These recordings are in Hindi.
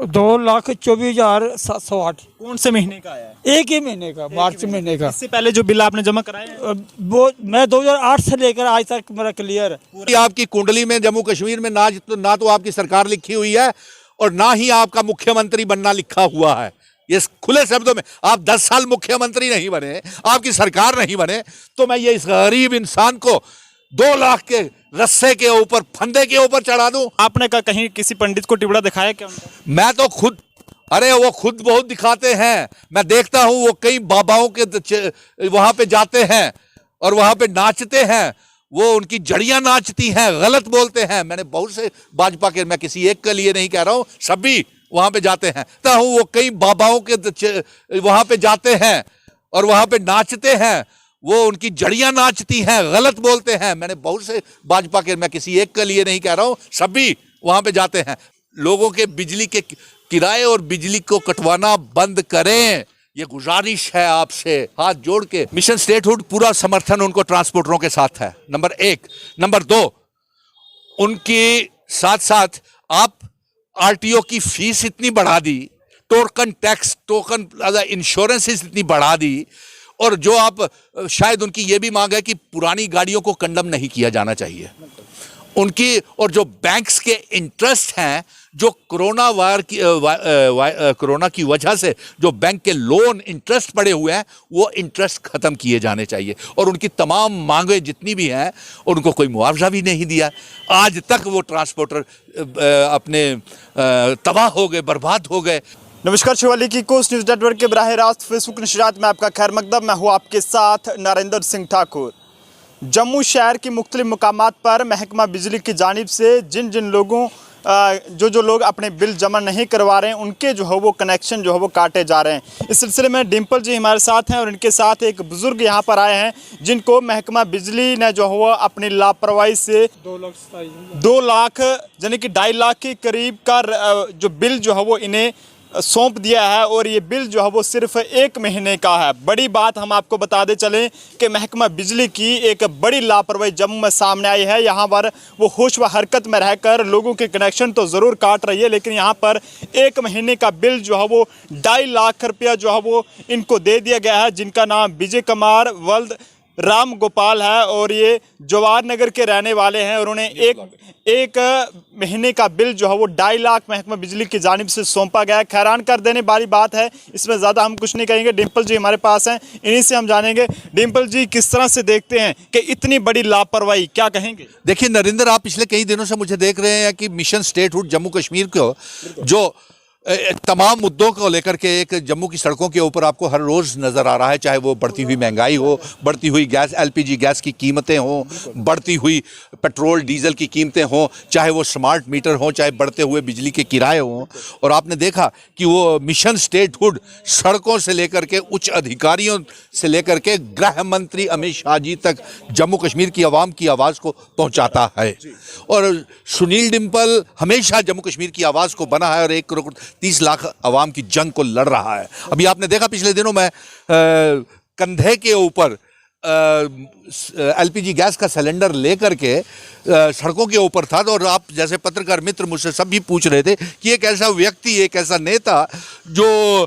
2,24,708। कौन से महीने का आया है? एक ही महीने का, मार्च महीने का। इससे पहले जो बिल आपने जमा कराए हैं? वो मैं 2008 से लेकर आज तक मेरा क्लियर है। पूरी आपकी कुंडली में जम्मू कश्मीर में ना तो आपकी सरकार लिखी हुई है और ना ही आपका मुख्यमंत्री बनना लिखा हुआ है। ये खुले शब्दों में आप 10 साल मुख्यमंत्री नहीं बने, आपकी सरकार नहीं बने, तो मैं ये इस गरीब इंसान को 2 लाख के रस्से के ऊपर, फंदे के ऊपर चढ़ा दूं। आपने कहीं किसी पंडित को टिबड़ा दिखाया क्या उनका? मैं तो खुद, अरे वो खुद बहुत दिखाते हैं। मैं देखता हूं वो कई बाबाओं के वहां पे जाते हैं और वहां पे नाचते हैं, वो उनकी जड़ियां नाचती हैं, गलत बोलते हैं। मैंने बहुत से भाजपा के, मैं किसी एक के लिए नहीं कह रहा हूं, सभी वहां पे जाते हैं। वो कई बाबाओं के वहां पे जाते हैं और वहां पे नाचते हैं, वो उनकी जड़ियां नाचती हैं, गलत बोलते हैं। मैंने बहुत से भाजपा के, मैं किसी एक के लिए नहीं कह रहा हूं, सभी वहां पे जाते हैं। लोगों के बिजली के किराए और बिजली को कटवाना बंद करें, ये गुजारिश है आपसे हाथ जोड़ के। मिशन स्टेटहुड पूरा समर्थन उनको ट्रांसपोर्टरों के साथ है, नंबर 1। नंबर 2, उनके साथ साथ आप आरटीओ की फीस इतनी बढ़ा दी, टोकन टैक्स, टोकन इंश्योरेंस इतनी बढ़ा दी, और जो आप शायद उनकी ये भी मांग है कि पुरानी गाड़ियों को कंडम नहीं किया जाना चाहिए उनकी। और जो बैंक्स के इंटरेस्ट हैं, जो कोरोना की वजह से जो बैंक के लोन इंटरेस्ट पड़े हुए हैं, वो इंटरेस्ट खत्म किए जाने चाहिए। और उनकी तमाम मांगें जितनी भी हैं, उनको कोई मुआवजा भी नहीं दिया। आज तक वो ट्रांसपोर्टर अपने तबाह हो गए, बर्बाद हो गए। नमस्कार, शिवालिक की कोस्ट न्यूज़ नेटवर्क के बराह रास्त फेसबुक नशरियात में आपका खैर मकदम। मैं हूँ आपके साथ नरेंद्र सिंह ठाकुर। जम्मू शहर के मुख्तलिफ मकामात पर महकमा बिजली की जानिब से जिन लोगों जो लोग अपने बिल जमा नहीं करवा रहे हैं, उनके जो है वो कनेक्शन जो है वो काटे जा रहे हैं। इस सिलसिले में डिम्पल जी हमारे साथ हैं और इनके साथ एक बुज़ुर्ग यहाँ पर आए हैं, जिनको महकमा बिजली ने जो है वो अपनी लापरवाही से 2 लाख यानी कि 2.5 लाख के करीब का जो बिल जो है वो इन्हें सौंप दिया है। और ये बिल जो है वो सिर्फ 1 महीने का है। बड़ी बात हम आपको बता दे चलें कि महकमा बिजली की एक बड़ी लापरवाही जम्मू में सामने आई है। यहाँ पर वो होश व हरकत में रहकर लोगों के कनेक्शन तो ज़रूर काट रही है, लेकिन यहाँ पर 1 महीने का बिल जो है वो 2.5 लाख रुपया जो है वो इनको दे दिया गया है, जिनका नाम विजय कुमार वल्द राम गोपाल है और ये जवाहर नगर के रहने वाले हैं। और उन्हें एक महीने का बिल जो है वो 2.5 लाख महकमा बिजली की जानिब से सौंपा गया है। हैरान कर देने वाली बात है, इसमें ज़्यादा हम कुछ नहीं कहेंगे। डिम्पल जी हमारे पास हैं, इन्हीं से हम जानेंगे। डिम्पल जी, किस तरह से देखते हैं कि इतनी बड़ी लापरवाही, क्या कहेंगे? देखिए नरेंद्र, आप पिछले कई दिनों से मुझे देख रहे हैं कि मिशन स्टेटहुड जम्मू कश्मीर को जो तमाम मुद्दों को लेकर के एक जम्मू की सड़कों के ऊपर आपको हर रोज़ नज़र आ रहा है, चाहे वो बढ़ती हुई महंगाई हो, बढ़ती हुई गैस LPG गैस की कीमतें हों, बढ़ती हुई पेट्रोल डीजल की कीमतें हों, चाहे वो स्मार्ट मीटर हों, चाहे बढ़ते हुए बिजली के किराए हों। और आपने देखा कि वो मिशन स्टेटहुड सड़कों से लेकर के उच्च अधिकारियों से लेकर के गृह मंत्री अमित शाह जी तक जम्मू कश्मीर की आवाम की आवाज़ को पहुँचाता है। और सुनील डिम्पल हमेशा जम्मू कश्मीर की आवाज़ को बना है और 1 करोड़ 30 लाख आवाम की जंग को लड़ रहा है। अभी आपने देखा पिछले दिनों में कंधे के ऊपर LPG गैस का सिलेंडर लेकर के सड़कों के ऊपर था, और आप जैसे पत्रकार मित्र मुझसे सब भी पूछ रहे थे कि एक ऐसा व्यक्ति, एक ऐसा नेता जो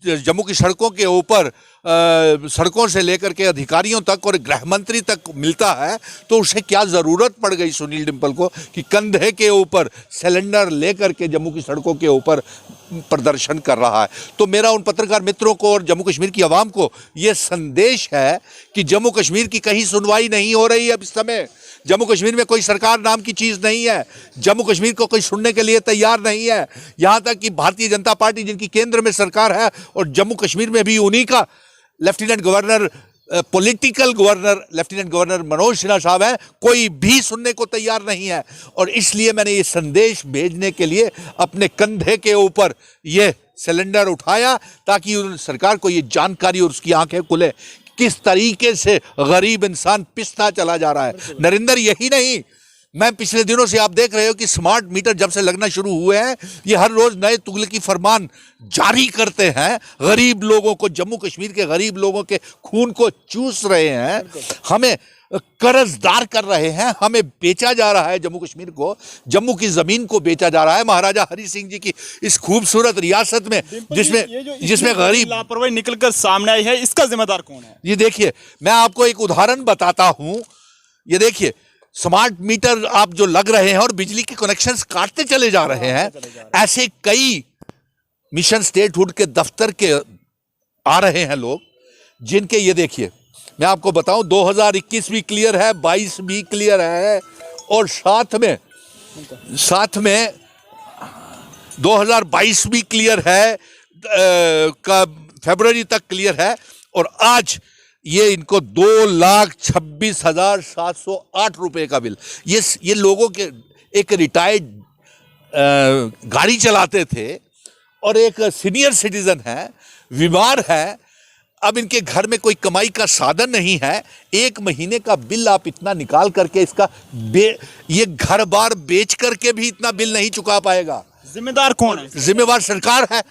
जम्मू की सड़कों के ऊपर सड़कों से लेकर के अधिकारियों तक और गृह मंत्री तक मिलता है, तो उसे क्या ज़रूरत पड़ गई सुनील डिम्पल को कि कंधे के ऊपर सिलेंडर लेकर के जम्मू की सड़कों के ऊपर प्रदर्शन कर रहा है। तो मेरा उन पत्रकार मित्रों को और जम्मू कश्मीर की आवाम को ये संदेश है कि जम्मू कश्मीर की कहीं सुनवाई नहीं हो रही है। अब इस समय जम्मू कश्मीर में कोई सरकार नाम की चीज़ नहीं है, जम्मू कश्मीर को कोई सुनने के लिए तैयार नहीं है। यहाँ तक कि भारतीय जनता पार्टी, जिनकी केंद्र में सरकार है, और जम्मू कश्मीर में भी उन्हीं का lieutenant governor, political governor lieutenant governor Manoj Sinha साहब हैं, कोई भी सुनने को तैयार नहीं है। और इसलिए मैंने ये संदेश भेजने के लिए अपने कंधे के ऊपर ये सिलेंडर उठाया, ताकि सरकार को ये जानकारी और उसकी आंखें खुले किस तरीके से गरीब इंसान पिसता चला जा रहा है। नरेंद्र, यही नहीं, मैं पिछले दिनों से आप देख रहे हो कि स्मार्ट मीटर जब से लगना शुरू हुए हैं, ये हर रोज नए तुगलकी फरमान जारी करते हैं, गरीब लोगों को, जम्मू कश्मीर के गरीब लोगों के खून को चूस रहे हैं, हमें कर्जदार कर रहे हैं, हमें बेचा जा रहा है जम्मू कश्मीर को, जम्मू की जमीन को बेचा जा रहा है महाराजा हरि सिंह जी की इस खूबसूरत रियासत में, जिसमें गरीब लापरवाही निकलकर सामने आई है, इसका जिम्मेदार कौन है? ये देखिए, मैं आपको एक उदाहरण बताता हूं। ये देखिए, स्मार्ट मीटर आप जो लग रहे हैं और बिजली के कनेक्शंस काटते चले जा रहे हैं, ऐसे कई मिशन स्टेटहुड के दफ्तर के आ रहे हैं लोग, जिनके, ये देखिए मैं आपको बताऊं, 2021 भी क्लियर है, 22 भी क्लियर है, और साथ में 2022 भी क्लियर है, का फरवरी तक क्लियर है, और आज ये इनको 2,26,708 रुपए का बिल। ये लोगों के, एक रिटायर्ड गाड़ी चलाते थे और एक सीनियर सिटीजन है, बीमार है, अब इनके घर में कोई कमाई का साधन नहीं है, एक महीने का बिल आप इतना निकाल करके इसका ये घर बार बेच करके भी इतना बिल नहीं चुका पाएगा। जिम्मेदार कौन है? जिम्मेवार सरकार है।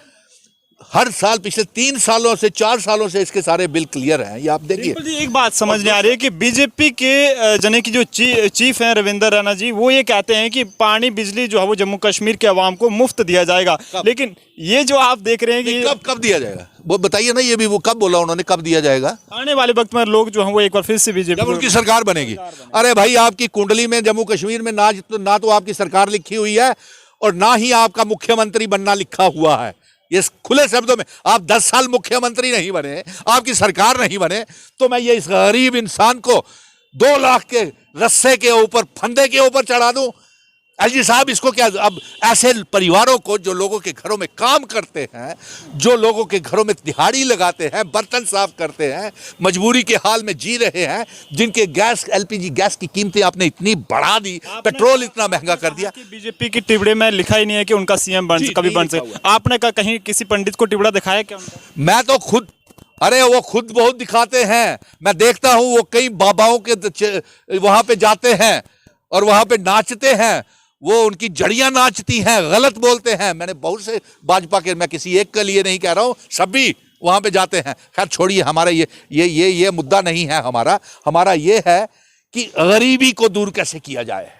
हर साल पिछले 3 सालों से 4 सालों से इसके सारे बिल क्लियर हैं, ये आप देखिए। एक बात समझ नहीं आ रही है कि बीजेपी के जने की जो चीफ हैं रविंदर रैना जी, वो ये कहते हैं कि पानी बिजली जो है वो जम्मू कश्मीर के अवाम को मुफ्त दिया जाएगा, लेकिन ये जो आप देख रहे हैं कि कब दिया जाएगा, वो बताइए ना, ये भी वो कब बोला उन्होंने, कब दिया जाएगा? आने वाले वक्त में लोग जो हैं वो एक बार फिर से बीजेपी, जब उनकी सरकार बनेगी। अरे भाई, आपकी कुंडली में जम्मू कश्मीर में ना तो आपकी सरकार लिखी हुई है और ना ही आपका मुख्यमंत्री बनना लिखा हुआ है। ये खुले शब्दों में, आप 10 साल मुख्यमंत्री नहीं बने, आपकी सरकार नहीं बने, तो मैं ये इस गरीब इंसान को 2 लाख के रस्से के ऊपर, फंदे के ऊपर चढ़ा दूं? एलजी साहब, इसको क्या, अब ऐसे परिवारों को, जो लोगों के घरों में काम करते हैं, जो लोगों के घरों में दिहाड़ी लगाते हैं, बर्तन साफ करते हैं, मजबूरी के हाल में जी रहे हैं, जिनके गैस, एलपीजी गैस की कीमतें आपने इतनी बढ़ा दी, पेट्रोल इतना महंगा कर दिया। बीजेपी की टिबड़े में लिखा ही नहीं है कि उनका सीएम कभी बन सके। आपने कहा कहीं किसी पंडित को टिबड़ा दिखाया क्या उनका? मैं तो खुद, अरे वो खुद बहुत दिखाते हैं, मैं देखता हूं, वो कई बाबाओं के वहां पे जाते हैं और वहां पे नाचते हैं, वो उनकी जड़ियां नाचती हैं, गलत बोलते हैं। मैंने बहुत से भाजपा के, मैं किसी एक के लिए नहीं कह रहा हूं, सभी वहां पे जाते हैं। खैर छोड़िए, हमारा ये मुद्दा नहीं है। हमारा ये है कि गरीबी को दूर कैसे किया जाए,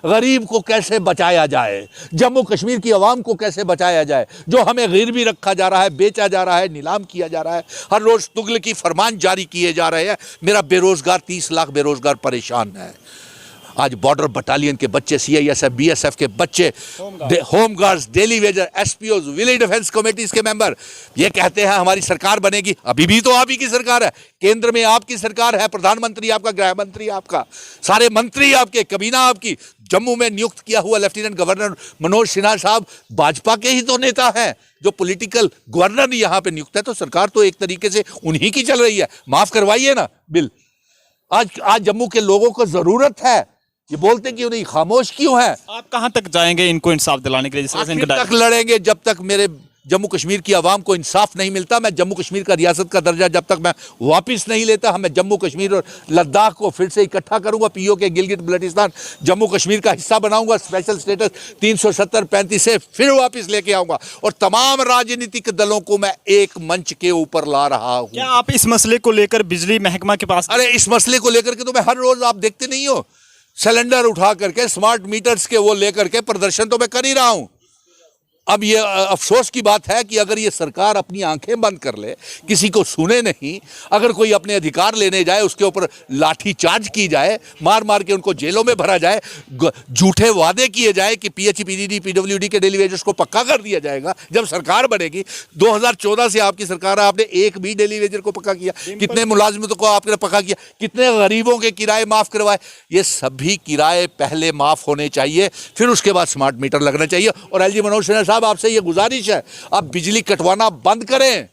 गरीब को कैसे बचाया जाए, जम्मू कश्मीर की आवाम को कैसे बचाया जाए, जो हमें गिरवी रखा जा रहा है, बेचा जा रहा है, नीलाम किया जा रहा है, हर रोज तुगलकी फरमान जारी किए जा रहे हैं। मेरा बेरोजगार 30 लाख बेरोजगार परेशान है। आज बॉर्डर बटालियन के बच्चे, सीआईएसएफ, बीएसएफ के बच्चे, home guards, daily wager, SPOs, village defence committees के मेंबर, ये कहते हैं हमारी सरकार बनेगी। अभी भी तो आप ही की सरकार है, केंद्र में आपकी सरकार है, प्रधानमंत्री आपका, गृह मंत्री आपका, सारे मंत्री आपके, कबीना आपकी। जम्मू में नियुक्त किया हुआ लेफ्टिनेंट गवर्नर मनोज सिन्हा साहब भाजपा के ही तो नेता हैं, जो पॉलिटिकल गवर्नर यहाँ पे नियुक्त है, तो सरकार तो एक तरीके से उन्हीं की चल रही है। माफ करवाइए ना बिल। आज जम्मू के लोगों को जरूरत है, ये बोलते कि उन्हें खामोश क्यों है? आप कहां तक जाएंगे इनको इंसाफ दिलाने के लिए? आखिर तक लड़ेंगे जब तक मेरे जम्मू कश्मीर की आवाम को इंसाफ नहीं मिलता। मैं जम्मू कश्मीर का रियासत का दर्जा जब तक मैं वापस नहीं लेता, मैं जम्मू कश्मीर और लद्दाख को फिर से इकट्ठा करूंगा, पीओके गिलगिट बल्टिस्तान जम्मू कश्मीर का हिस्सा बनाऊंगा, स्पेशल स्टेटस 370-35 से फिर वापस लेके आऊंगा, और तमाम राजनीतिक दलों को मैं एक मंच के ऊपर ला रहा हूं। क्या आप इस मसले को लेकर बिजली महकमा के पास? अरे इस मसले को लेकर के तो मैं हर रोज, आप देखते नहीं हो, सिलेंडर उठा करके, स्मार्ट मीटर्स के वो लेकर के प्रदर्शन तो मैं कर ही रहा हूं। अब ये अफसोस की बात है कि अगर ये सरकार अपनी आंखें बंद कर ले, किसी को सुने नहीं, अगर कोई अपने अधिकार लेने जाए उसके ऊपर लाठी चार्ज की जाए, मार मार के उनको जेलों में भरा जाए, झूठे वादे किए जाए कि पीएचईपीडीडी पीडब्ल्यूडी के डेली वेजेस को पक्का कर दिया जाएगा जब सरकार बनेगी। 2014 से आपकी सरकार है, आपने एक भी डेली वेजर को पक्का किया? कितने मुलाजिमतों को आपने पक्का किया? कितने गरीबों के किराए माफ करवाए? ये सभी किराए पहले माफ होने चाहिए, फिर उसके बाद स्मार्ट मीटर लगना चाहिए। और एलजी मनोज सिन्हा साहब, आपसे ये गुजारिश है, आप बिजली कटवाना बंद करें,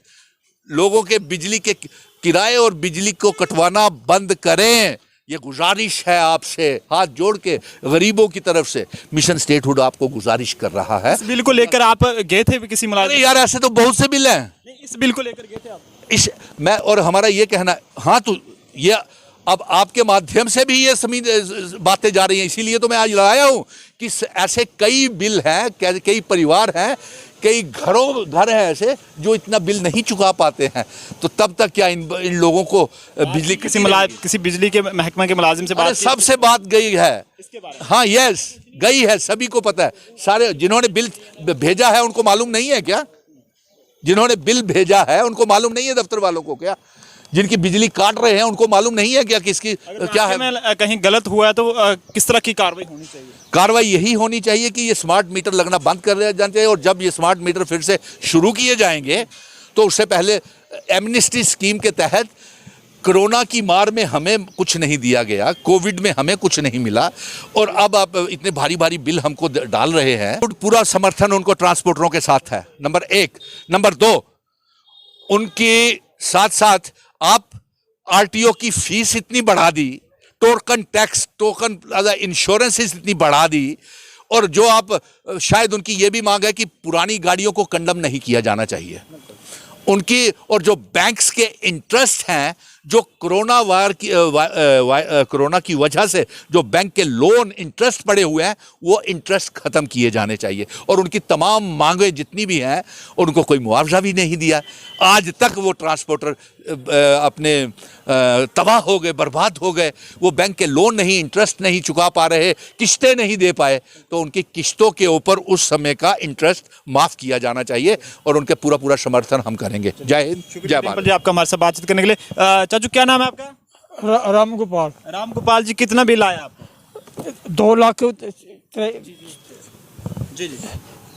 लोगों के बिजली के किराए और बिजली को कटवाना बंद करें। ये गुजारिश है आपसे, हाथ जोड़ के गरीबों की तरफ से मिशन स्टेटहुड आपको गुजारिश कर रहा है। इस बिल को लेकर आप गए थे किसी मुलाजिम? यार ऐसे तो बहुत से बिल हैं। इस बिल को लेकर गए थे आप? मैं और हमारा ये कहना, हाँ तो ये अब आपके माध्यम से भी ये बातें जा रही हैं, इसीलिए तो मैं आज लाया हूं कि ऐसे कई बिल हैं, कई परिवार हैं, कई घर हैं ऐसे जो इतना बिल नहीं चुका पाते हैं। तो तब तक क्या इन लोगों को बिजली किसी बिजली के महकमा के मुलाजिम से बात सबसे बात गई है इसके बारे में? हाँ, यस, गई है, सभी को पता है। सारे जिन्होंने बिल भेजा है उनको मालूम नहीं है क्या? जिन्होंने बिल भेजा है उनको मालूम नहीं है दफ्तर वालों को क्या? जिनकी बिजली काट रहे हैं उनको मालूम नहीं है क्या किसकी क्या है? कहीं गलत हुआ है तो किस तरह की कार्रवाई होनी चाहिए? कार्रवाई यही होनी चाहिए कि ये स्मार्ट मीटर लगना बंद कर दिया जाना चाहिए, और जब ये स्मार्ट मीटर फिर से शुरू किए जाएंगे तो उससे पहले एमनेस्टी स्कीम के तहत कोरोना की मार में हमें कुछ नहीं दिया गया, कोविड में हमें कुछ नहीं मिला, और अब आप इतने भारी भारी बिल हमको डाल रहे हैं। पूरा समर्थन उनको ट्रांसपोर्टरों के साथ है, नंबर 1। नंबर 2, उनके साथ साथ आप आरटीओ की फीस इतनी बढ़ा दी, टोकन टैक्स, टोकन इंश्योरेंस इतनी बढ़ा दी, और जो आप शायद उनकी ये भी मांग है कि पुरानी गाड़ियों को कंडम नहीं किया जाना चाहिए उनकी, और जो बैंक्स के इंटरेस्ट हैं, जो कोरोना की वजह से जो बैंक के लोन इंटरेस्ट पड़े हुए हैं, वो इंटरेस्ट खत्म किए जाने चाहिए, और उनकी तमाम मांगें जितनी भी हैं उनको कोई मुआवजा भी नहीं दिया। आज तक वो ट्रांसपोर्टर अपने तबाह हो गए, बर्बाद हो गए। वो बैंक के लोन नहीं, इंटरेस्ट नहीं चुका पा रहे, किस्तें नहीं दे पाए, तो उनकी किस्तों के ऊपर उस समय का इंटरेस्ट माफ किया जाना चाहिए, और उनके पूरा समर्थन हम करेंगे। जय हिंद, जय भारत। जी, आपका हमारे साथ बातचीत करने के लिए। चाचू, क्या नाम है आपका? राम गोपाल। राम गोपाल जी, कितना बिल आया आपका? 2 लाख जी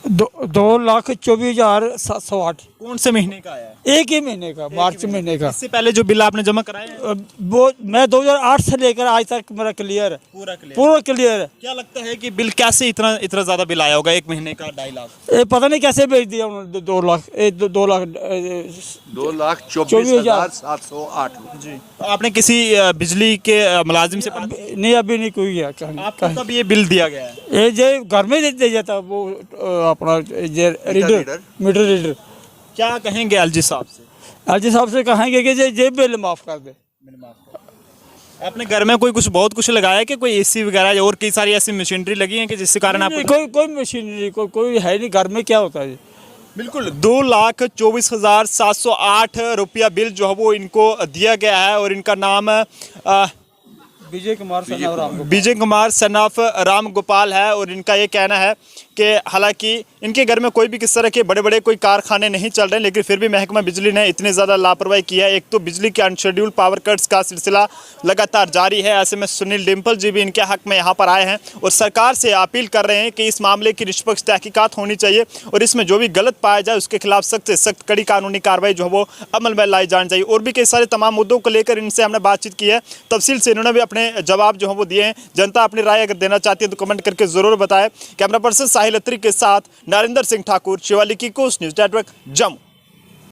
2,24,708। कौन से महीने का आया है? एक ही महीने का, मार्च महीने का। इससे पहले जो बिल आपने जमा कराए हैं? वो मैं 2008 से लेकर आज तक मेरा क्लियर है, पूरा क्लियर है। क्या लगता है कि बिल कैसे इतना ज्यादा बिल आया होगा? एक महीने का 2.5 लाख। पता नहीं कैसे भेज दिया उन्होंने। 2,24,708। जी, आपने किसी बिजली के मुलाजिम से बात की? नहीं, अभी नहीं कोई गया। आपको कब ये बिल दिया गया है? ये जो घर में दे जाता वो अपना मीटर रीडर। क्या कहेंगे एलजी साहब से? एलजी साहब से कहेंगे कि ये बिल माफ कर दे। आपने घर में बहुत कुछ लगाया है कि कोई एसी वगैरह और कई सारी ऐसी मशीनरी लगी है कि जिसके कारण आपको? कोई मशीनरी कोई है नहीं घर में। क्या होता है? बिल्कुल 2,24,708 रुपया बिल जो है वो इनको दिया गया है, और इनका नाम विजय कुमार सन ऑफ राम गोपाल है। और इनका ये कहना है कि हालांकि इनके घर में कोई भी किस तरह के बड़े बड़े कोई कारखाने नहीं चल रहे, लेकिन फिर भी महकमा बिजली ने इतनी ज़्यादा लापरवाही की है। एक तो बिजली के अनशेड्यूल पावर कट्स का सिलसिला लगातार जारी है। ऐसे में सुनील डिम्पल जी भी इनके हक में यहाँ पर आए हैं और सरकार से अपील कर रहे हैं कि इस मामले की निष्पक्ष तहकीकात होनी चाहिए, और इसमें जो भी गलत पाया जाए उसके खिलाफ सख्त से सख्त कड़ी कानूनी कार्रवाई जो है वो अमल में लाई जानी चाहिए। और भी कई सारे तमाम मुद्दों को लेकर इनसे हमने बातचीत की है, तफसील से इन्होंने भी अपने जवाब जो है वो दिए हैं। जनता अपनी राय अगर देना चाहती है तो कमेंट करके ज़रूर बताएं। कैमरा पर्सन साहिल अत्री के साथ Narendra Singh Thakur, Shivalik coast news network, Jammu.